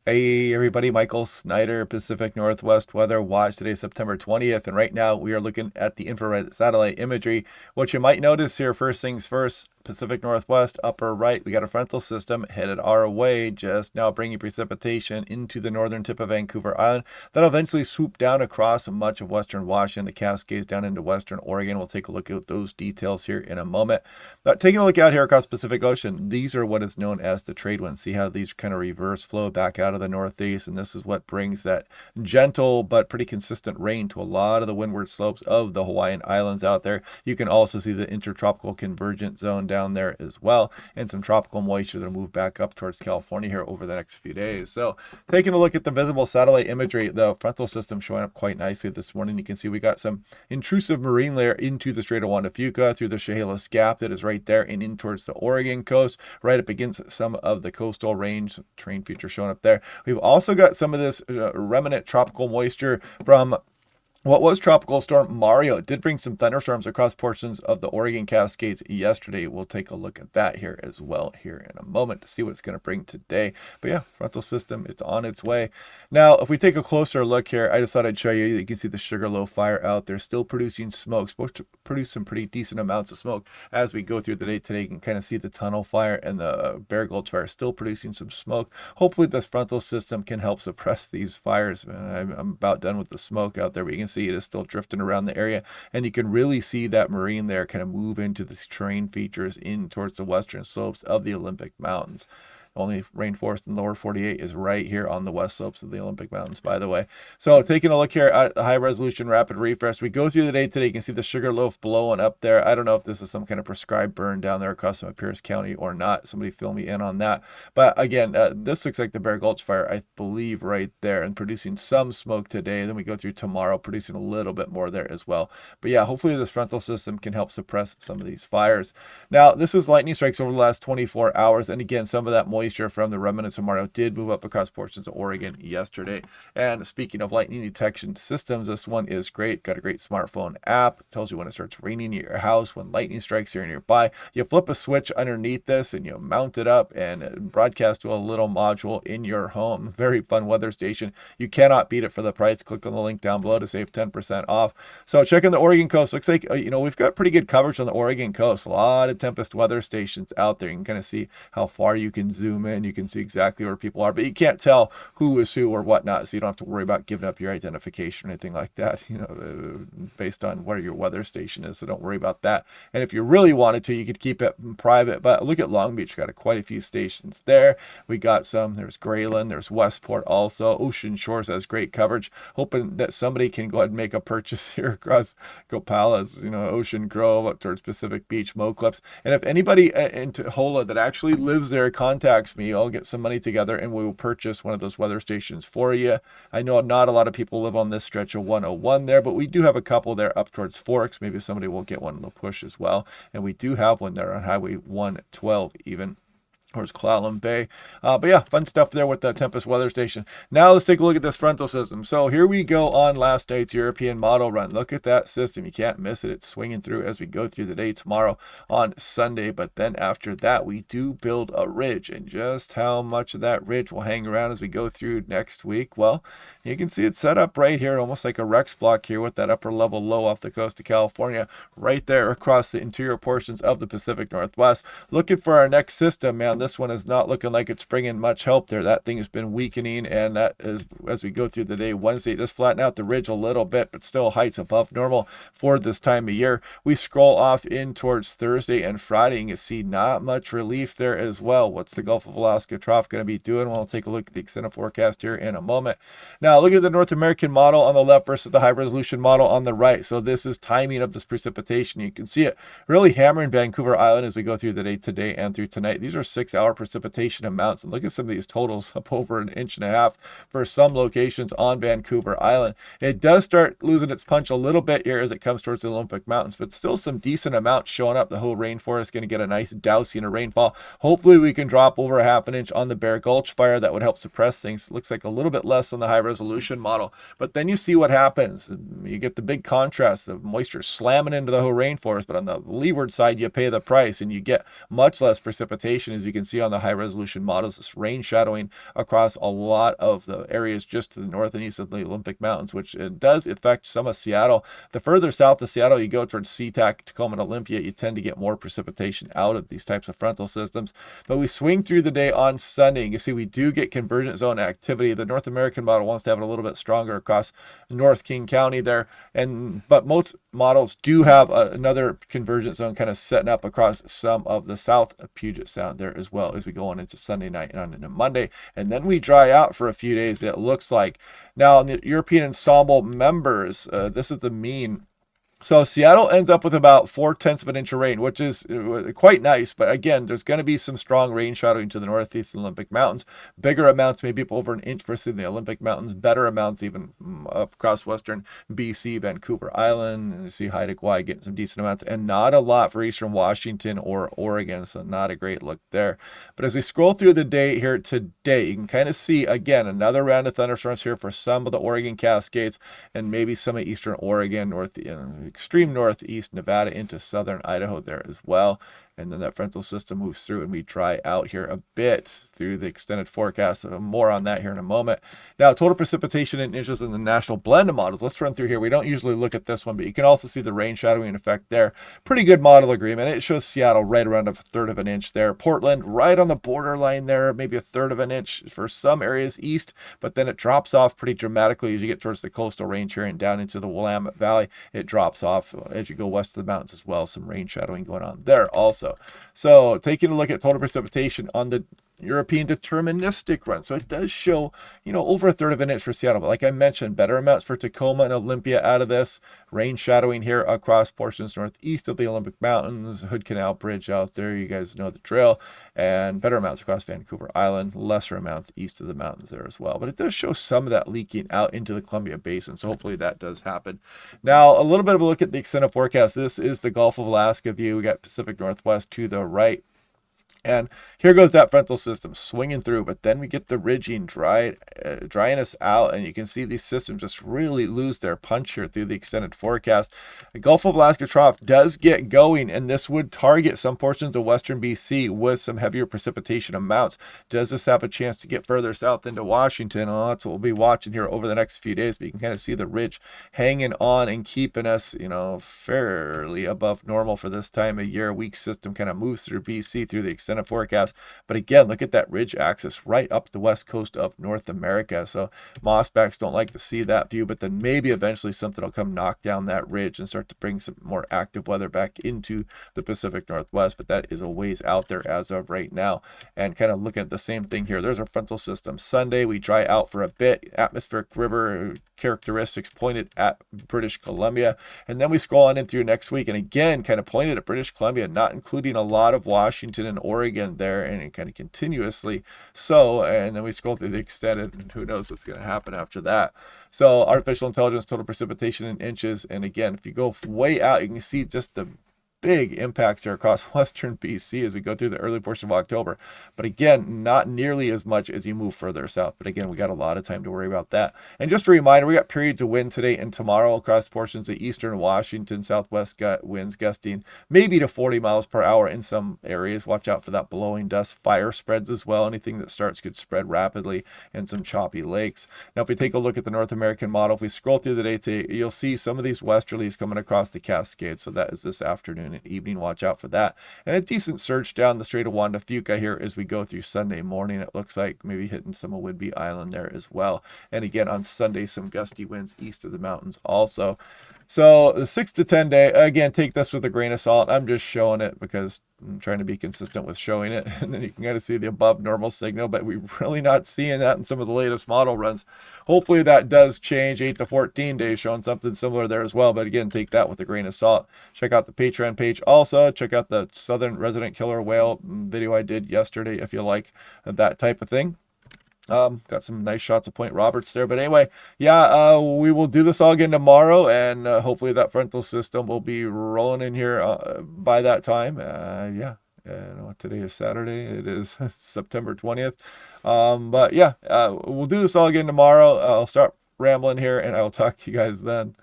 Hey everybody, Michael Snyder, Pacific Northwest Weather Watch. Today, September 20th, and right now we are looking at the infrared satellite imagery. What you might notice here, first things first, Pacific Northwest, upper right, we got a frontal system headed our way, just now bringing precipitation into the northern tip of Vancouver Island. That'll eventually swoop down across much of western Washington, the Cascades down into western Oregon. We'll take a look at those details here in a moment. Taking a look out here across the Pacific Ocean, these are what is known as the trade winds. See how these kind of reverse flow back out of the northeast, and this is what brings that gentle but pretty consistent rain to a lot of the windward slopes of the Hawaiian Islands out there. You can also see the intertropical convergence zone down there as well, and some tropical moisture that'll move back up towards California here over the next few days. So taking a look at the visible satellite imagery, the frontal system showing up quite nicely this morning. You can see we got some intrusive marine layer into the Strait of Juan de Fuca through the Chehalis Gap that is right there and in towards the Oregon coast, right up against some of the coastal range. Terrain feature showing up there. We've also got some of this remnant tropical moisture from what was Tropical Storm Mario. It did bring some thunderstorms across portions of the Oregon Cascades yesterday. We'll take a look at that here as well here in a moment to see what it's going to bring today. But yeah, frontal system, it's on its way. Now, if we take a closer look here, I just thought I'd show you. You can see the Sugarloaf fire out there still producing smoke. Supposed to produce some pretty decent amounts of smoke as we go through the day today. You can kind of see the tunnel fire and the Bear Gulch fire still producing some smoke. Hopefully this frontal system can help suppress these fires. I'm about done with the smoke out there, but you can see it is still drifting around the area, and you can really see that marine there kind of move into these terrain features in towards the western slopes of the Olympic Mountains. Only rainforest in the lower 48 is right here on the west slopes of the Olympic Mountains, by the way. So taking a look here at the high resolution rapid refresh, we go through the day today. You can see the Sugarloaf blowing up there. I don't know if this is some kind of prescribed burn down there across some of Pierce County or not. Somebody fill me in on that. But again, this looks like the Bear Gulch fire, I believe, right there, and producing some smoke today. Then we go through tomorrow, producing a little bit more there as well. But yeah, hopefully this frontal system can help suppress some of these fires. Now, this is lightning strikes over the last 24 hours. And again, some of that moisture from the remnants of Mario did move up across portions of Oregon yesterday. And speaking of lightning detection systems, this one is great. Got a great smartphone app. It tells you when it starts raining at your house, when lightning strikes here nearby. You flip a switch underneath this and you mount it up and broadcast to a little module in your home. Very fun weather station. You cannot beat it for the price. Click on the link down below to save 10% off. So checking the Oregon coast. Looks like, we've got pretty good coverage on the Oregon coast. A lot of tempest weather stations out there. You can kind of see how far you can zoom in. You can see exactly where people are, but you can't tell who is who or whatnot, so you don't have to worry about giving up your identification or anything like that, based on where your weather station is, so don't worry about that. And if you really wanted to, you could keep it private, but look at Long Beach. Got quite a few stations there. We got some. There's Grayland, there's Westport also. Ocean Shores has great coverage. Hoping that somebody can go ahead and make a purchase here across Copalas, Ocean Grove up towards Pacific Beach, Mo Clips. And if anybody in Tuhola that actually lives there contacts me, I'll get some money together and we will purchase one of those weather stations for you. I know not a lot of people live on this stretch of 101 there, but we do have a couple there up towards Forks. Maybe somebody will get one in the push as well. And we do have one there on Highway 112 even. Towards Clallam Bay. But yeah, fun stuff there with the Tempest Weather Station. Now let's take a look at this frontal system. So here we go on last night's European model run. Look at that system. You can't miss it. It's swinging through as we go through the day tomorrow on Sunday. But then after that, we do build a ridge. And just how much of that ridge will hang around as we go through next week? Well, you can see it set up right here, almost like a Rex block here with that upper level low off the coast of California, right there across the interior portions of the Pacific Northwest. Looking for our next system, man. This one is not looking like it's bringing much help there. That thing has been weakening, and that is, as we go through the day, Wednesday, just flatten out the ridge a little bit, but still heights above normal for this time of year. We scroll off in towards Thursday and Friday, and you see not much relief there as well. What's the Gulf of Alaska trough going to be doing? Well, we'll take a look at the extended forecast here in a moment. Now, look at the North American model on the left versus the high resolution model on the right. So this is timing of this precipitation. You can see it really hammering Vancouver Island as we go through the day today and through tonight. These are 6-hour precipitation amounts, and look at some of these totals up over 1.5 inches for some locations on Vancouver Island. It does start losing its punch a little bit here as it comes towards the Olympic Mountains, but still some decent amounts showing up. The whole rainforest is going to get a nice dousing of rainfall. Hopefully we can drop over 1/2 inch on the Bear Gulch fire. That would help suppress things. Looks like a little bit less on the high resolution model, but then you see what happens. You get the big contrast of moisture slamming into the whole rainforest, but on the leeward side you pay the price and you get much less precipitation, as you can can see on the high resolution models, this rain shadowing across a lot of the areas just to the north and east of the Olympic Mountains, which it does affect some of Seattle. The further south of Seattle you go towards SeaTac, Tacoma, and Olympia, you tend to get more precipitation out of these types of frontal systems. But we swing through the day on Sunday. You can see we do get convergent zone activity. The North American model wants to have it a little bit stronger across North King County there, but most models do have another convergent zone kind of setting up across some of the south of Puget Sound there as well as we go on into Sunday night and on into Monday. And then we dry out for a few days, it looks like. Now, in the European ensemble members, this is the mean. So Seattle ends up with about 4/10 of an inch of rain, which is quite nice. But again, there's going to be some strong rain shadowing to the northeast Olympic Mountains. Bigger amounts, maybe up over an inch versus the Olympic Mountains. Better amounts even up across western BC, Vancouver Island. And you see Haida Gwaii getting some decent amounts. And not a lot for eastern Washington or Oregon. So not a great look there. But as we scroll through the day here today, you can kind of see, again, another round of thunderstorms here for some of the Oregon Cascades and maybe some of eastern Oregon, extreme northeast Nevada into southern Idaho there as well. And then that frontal system moves through and we dry out here a bit through the extended forecast. So more on that here in a moment. Now, total precipitation in inches in the national blend of models. Let's run through here. We don't usually look at this one, but you can also see the rain shadowing effect there. Pretty good model agreement. It shows Seattle right around 1/3 of an inch there. Portland right on the borderline there, maybe 1/3 of an inch for some areas east, but then it drops off pretty dramatically as you get towards the coastal range here and down into the Willamette Valley. It drops off as you go west of the mountains as well. Some rain shadowing going on there also. So taking a look at total precipitation on the European deterministic run. So it does show, over 1/3 of an inch for Seattle. But like I mentioned, better amounts for Tacoma and Olympia out of this. Rain shadowing here across portions northeast of the Olympic Mountains. Hood Canal Bridge out there. You guys know the drill. And better amounts across Vancouver Island. Lesser amounts east of the mountains there as well. But it does show some of that leaking out into the Columbia Basin. So hopefully that does happen. Now, a little bit of a look at the extended forecast. This is the Gulf of Alaska view. We got Pacific Northwest to the right. And here goes that frontal system swinging through, but then we get the ridging drying us out, and you can see these systems just really lose their punch here through the extended forecast. The Gulf of Alaska trough does get going, and this would target some portions of western BC with some heavier precipitation amounts. Does this have a chance to get further south into Washington? Oh, that's what we'll be watching here over the next few days, but you can kind of see the ridge hanging on and keeping us, fairly above normal for this time of year. Weak system kind of moves through BC through the extended forecast. But again, look at that ridge axis right up the west coast of North America. So mossbacks don't like to see that view, but then maybe eventually something will come knock down that ridge and start to bring some more active weather back into the Pacific Northwest. But that is a ways out there as of right now. And kind of looking at the same thing here. There's our frontal system. Sunday, we dry out for a bit. Atmospheric river characteristics pointed at British Columbia. And then we scroll on in through next week. And again, kind of pointed at British Columbia, not including a lot of Washington and Oregon there, and kind of continuously so. And then we scroll through the extended, and who knows what's going to happen after that. So artificial intelligence, total precipitation in inches. And again, if you go way out, you can see just the big impacts here across western BC as we go through the early portion of October. But again, not nearly as much as you move further south. But again, we got a lot of time to worry about that. And just a reminder, we got periods of wind today and tomorrow across portions of eastern Washington, southwest winds gusting maybe to 40 miles per hour in some areas. Watch out for that blowing dust. Fire spreads as well. Anything that starts could spread rapidly, and some choppy lakes. Now, if we take a look at the North American model, if we scroll through the day today, you'll see some of these westerlies coming across the Cascades. So that is this afternoon and evening. Watch out for that. And a decent surge down the Strait of Juan de Fuca here as we go through Sunday morning. It looks like maybe hitting some of Whidbey Island there as well. And again, on Sunday, some gusty winds east of the mountains also. So the 6 to 10 day, again, take this with a grain of salt. I'm just showing it because I'm trying to be consistent with showing it. And then you can kind of see the above normal signal, but we're really not seeing that in some of the latest model runs. Hopefully that does change. 8 to 14 days showing something similar there as well. But again, take that with a grain of salt. Check out the Patreon page. Also, check out the Southern Resident Killer Whale video I did yesterday if you like that type of thing. Got some nice shots of Point Roberts there. But anyway, yeah, we will do this all again tomorrow, and hopefully that frontal system will be rolling in here by that time. Yeah, today is Saturday. It is September 20th. But yeah, we'll do this all again tomorrow. I'll start rambling here, and I will talk to you guys then.